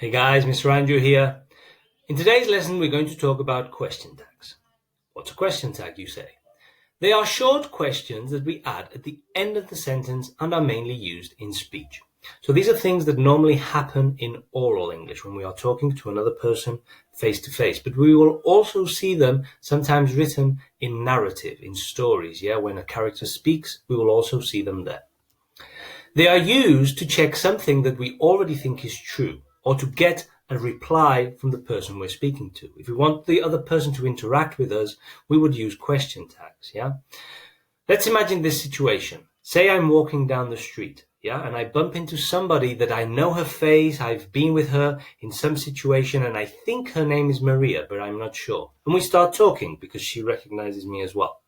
Hey guys, Mr. Andrew here. In today's lesson, we're going to talk about question tags. What's a question tag, you say? They are short questions that we add at the end of the sentence and are mainly used in speech. So these are things that normally happen in oral English when we are talking to another person face to face, but we will also see them sometimes written in narrative, in stories. When a character speaks, we will also see them there. They are used to check something that we already think is true, or to get a reply from the person we're speaking to. If we want the other person to interact with us, we would use question tags. Let's imagine this situation. Say I'm walking down the street, and I bump into somebody that I know her face, I've been with her in some situation, and I think her name is Maria, but I'm not sure. And we start talking because she recognizes me as well.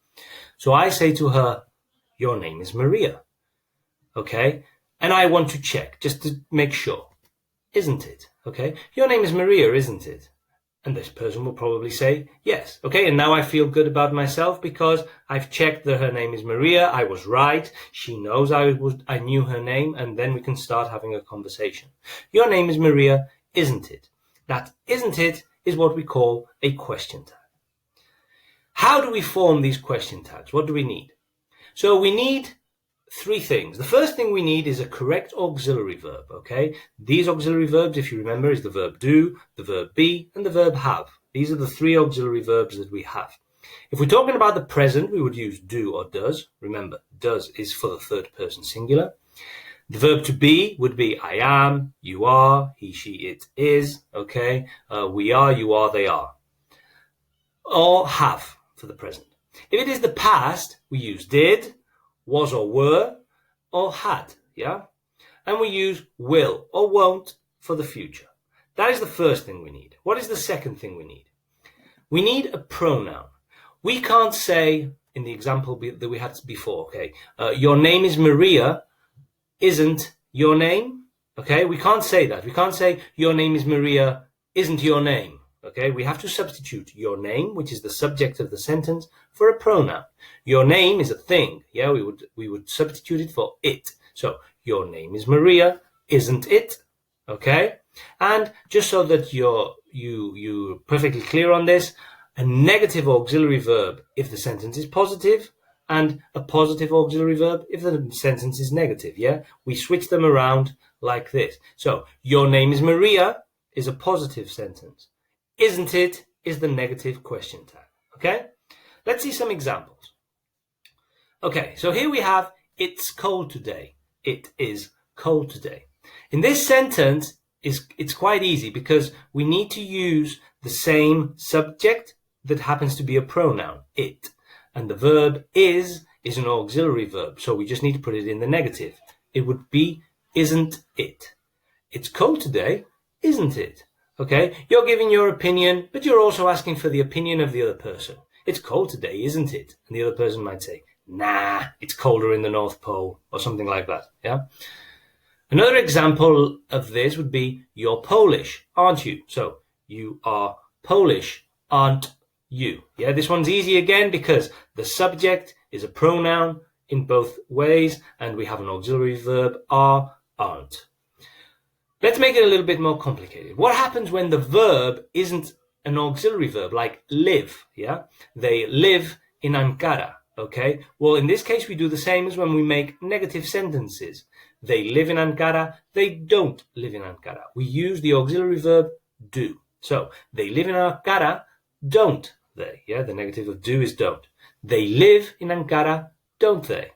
So I say to her, "Your name is Maria." Okay? And I want to check, just to make sure. Isn't it? Okay? "Your name is Maria, isn't it?" And this person will probably say, "Yes." Okay, and now I feel good about myself because I've checked that her name is Maria. I was right. She knows I knew her name, and then we can start having a conversation. "Your name is Maria, isn't it?" That "isn't it" is what we call a question tag. How do we form these question tags? What do we need? So we need three things. The first thing we need is a correct auxiliary verb, okay? These auxiliary verbs, if you remember, is the verb do, the verb be, and the verb have. These are the three auxiliary verbs that we have. If we're talking about the present, we would use do or does. Remember, does is for the third person singular. The verb to be would be I am, you are, he, she, it is, okay? We are, you are, they are. Or have for the present. If it is the past, we use did, was or were, or had, And we use will or won't for the future. That is the first thing we need. What is the second thing we need? We need a pronoun. We can't say, in the example that we had before, okay, your name is Maria, isn't your name? Okay, we can't say that. We can't say your name is Maria, isn't your name? Okay, we have to substitute your name, which is the subject of the sentence, for a pronoun. Your name is a thing. We would substitute it for it. So your name is Maria, isn't it? Okay, and just so that you're perfectly clear on this, a negative auxiliary verb if the sentence is positive, and a positive auxiliary verb if the sentence is negative. We switch them around like this. So your name is Maria is a positive sentence. Isn't it is the negative question tag. Okay? Let's see some examples. Okay, so here we have it's cold today. It is cold today. In this sentence, it's quite easy because we need to use the same subject that happens to be a pronoun, it. And the verb is an auxiliary verb, so we just need to put it in the negative. It would be isn't it. It's cold today, isn't it? Okay, you're giving your opinion, but you're also asking for the opinion of the other person. It's cold today, isn't it? And the other person might say, nah, it's colder in the North Pole, or something like that, Another example of this would be, you're Polish, aren't you? So, you are Polish, aren't you? This one's easy again because the subject is a pronoun in both ways, and we have an auxiliary verb, are, aren't. Let's make it a little bit more complicated. What happens when the verb isn't an auxiliary verb, like live, They live in Ankara, okay? Well, in this case, we do the same as when we make negative sentences. They live in Ankara, they don't live in Ankara. We use the auxiliary verb do. So, they live in Ankara, don't they? The negative of do is don't. They live in Ankara, don't they?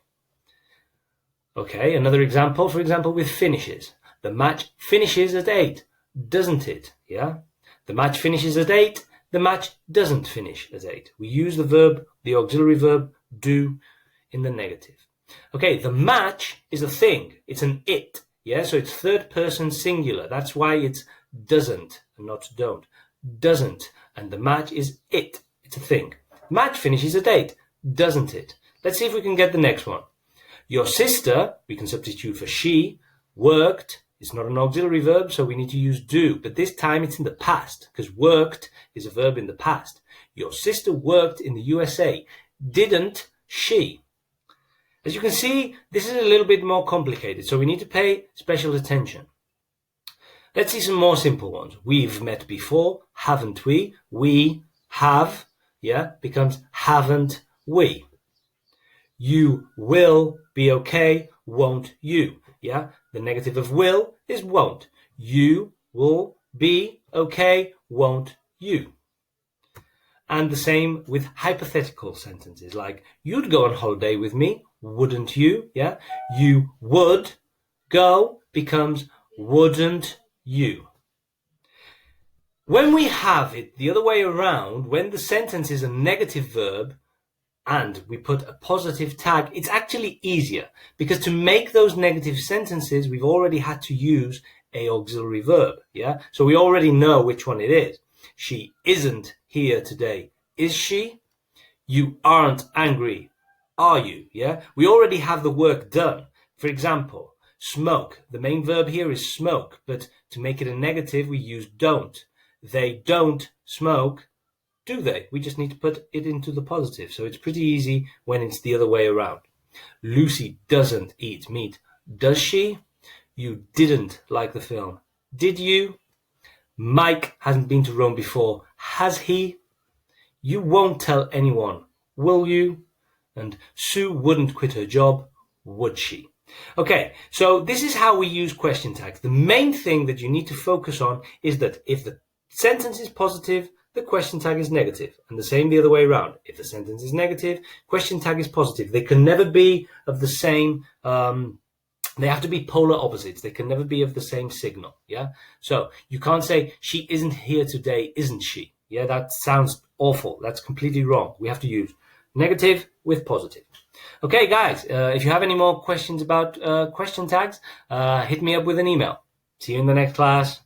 Okay, another example, for example, with finishes. The match finishes at 8, doesn't it? The match finishes at 8, the match doesn't finish at 8. We use the auxiliary verb do in the negative. Okay, the match is a thing. It's an it. So it's third person singular. That's why it's doesn't and not don't. Doesn't. And the match is it. It's a thing. Match finishes at 8, doesn't it? Let's see if we can get the next one. Your sister, we can substitute for she, worked. It's not an auxiliary verb, so we need to use do. But this time it's in the past, because worked is a verb in the past. Your sister worked in the USA. Didn't she? As you can see, this is a little bit more complicated, so we need to pay special attention. Let's see some more simple ones. We've met before, haven't we? We have, becomes haven't we? You will be okay, won't you? The negative of will is won't. You will be okay, won't you? And the same with hypothetical sentences like, you'd go on holiday with me, wouldn't you? You would go becomes wouldn't you? When we have it the other way around, when the sentence is a negative verb and we put a positive tag, it's actually easier, because to make those negative sentences, we've already had to use a auxiliary verb. So we already know which one it is. She isn't here today, is she? You aren't angry, are you? We already have the work done. For example, smoke. The main verb here is smoke, but to make it a negative, we use don't. They don't smoke, do they? We just need to put it into the positive. So it's pretty easy when it's the other way around. Lucy doesn't eat meat, does she? You didn't like the film, did you? Mike hasn't been to Rome before, has he? You won't tell anyone, will you? And Sue wouldn't quit her job, would she? Okay, so this is how we use question tags. The main thing that you need to focus on is that if the sentence is positive, the question tag is negative, and the same the other way around. If the sentence is negative, question tag is positive. They can never be of the same, they have to be polar opposites. They can never be of the same signal, So you can't say, she isn't here today, isn't she? That sounds awful. That's completely wrong. We have to use negative with positive. Okay, guys, if you have any more questions about question tags, hit me up with an email. See you in the next class.